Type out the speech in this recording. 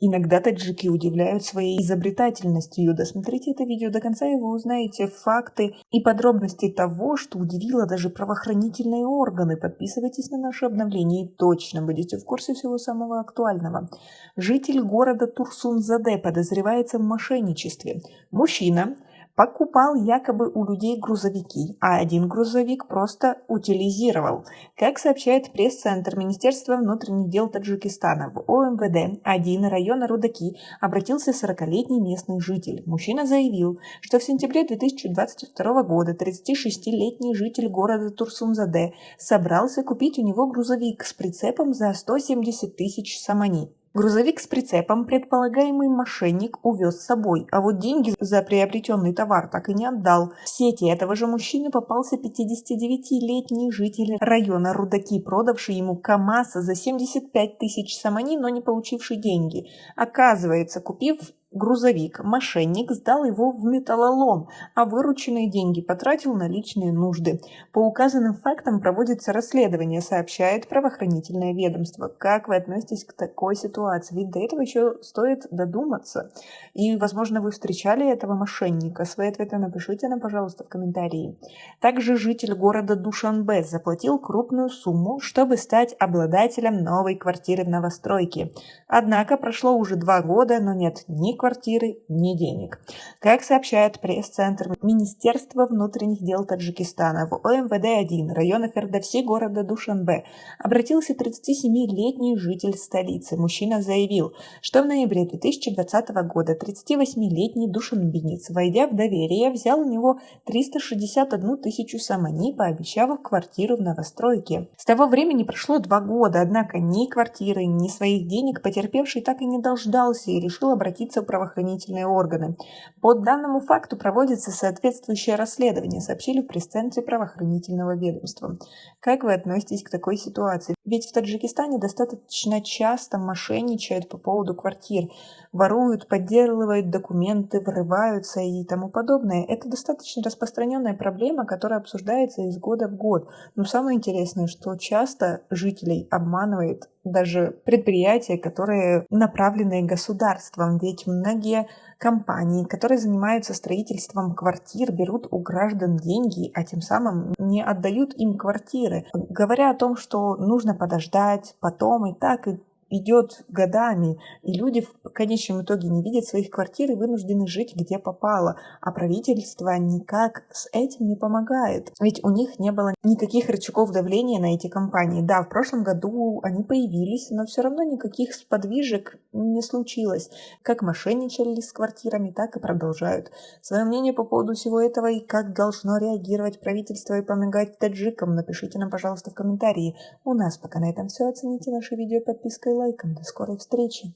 Иногда таджики удивляют своей изобретательностью. Досмотрите это видео до конца, и вы узнаете факты и подробности того, что удивило даже правоохранительные органы. Подписывайтесь на наши обновления и точно будете в курсе всего самого актуального. Житель города Турсунзаде подозревается в мошенничестве. Мужчина покупал якобы у людей грузовики, а один грузовик просто утилизировал. Как сообщает пресс-центр Министерства внутренних дел Таджикистана, в ОМВД-1 района Рудаки обратился 40-летний местный житель. Мужчина заявил, что в сентябре 2022 года 36-летний житель города Турсунзаде собрался купить у него грузовик с прицепом за 170 тысяч самани. Грузовик с прицепом предполагаемый мошенник увез с собой, а вот деньги за приобретенный товар так и не отдал. В сети этого же мужчины попался 59-летний житель района Рудаки, продавший ему КАМАЗ за 75 тысяч самани, но не получивший деньги. Оказывается, купив грузовик, мошенник сдал его в металлолом, а вырученные деньги потратил на личные нужды. По указанным фактам проводится расследование, сообщает правоохранительное ведомство. Как вы относитесь к такой ситуации? Ведь до этого еще стоит додуматься. И, возможно, вы встречали этого мошенника. Свои ответы напишите нам, пожалуйста, в комментарии. Также житель города Душанбе заплатил крупную сумму, чтобы стать обладателем новой квартиры в новостройке. Однако прошло уже 2 года, но нет ни квартиры, ни денег. Как сообщает пресс-центр Министерства внутренних дел Таджикистана, в ОМВД-1 района Фердовси города Душанбе обратился 37-летний житель столицы. Мужчина заявил, что в ноябре 2020 года 38-летний душанбинец, войдя в доверие, взял у него 361 тысячу самани, пообещав квартиру в новостройке. С того времени прошло 2 года, однако ни квартиры, ни своих денег потерпевший так и не дождался и решил обратиться в правоохранительные органы. По данному факту проводится соответствующее расследование, сообщили в пресс-центре правоохранительного ведомства. Как вы относитесь к такой ситуации? Ведь в Таджикистане достаточно часто мошенничают по поводу квартир, воруют, подделывают документы, врываются и тому подобное. Это достаточно распространенная проблема, которая обсуждается из года в год. Но самое интересное, что часто жителей обманывает даже предприятия, которые направлены государством, ведь многие компании, которые занимаются строительством квартир, берут у граждан деньги, а тем самым не отдают им квартиры, говоря о том, что нужно подождать, потом и так и идет годами, и люди в конечном итоге не видят своих квартир и вынуждены жить где попало, а правительство никак с этим не помогает. Ведь у них не было никаких рычагов давления на эти компании. Да, в прошлом году они появились, но все равно никаких сподвижек не случилось. Как мошенничали с квартирами, так и продолжают. Свое мнение по поводу всего этого и как должно реагировать правительство и помогать таджикам, напишите нам, пожалуйста, в комментарии. У нас пока на этом все. Оцените наше видео подпиской и лайком. До скорой встречи!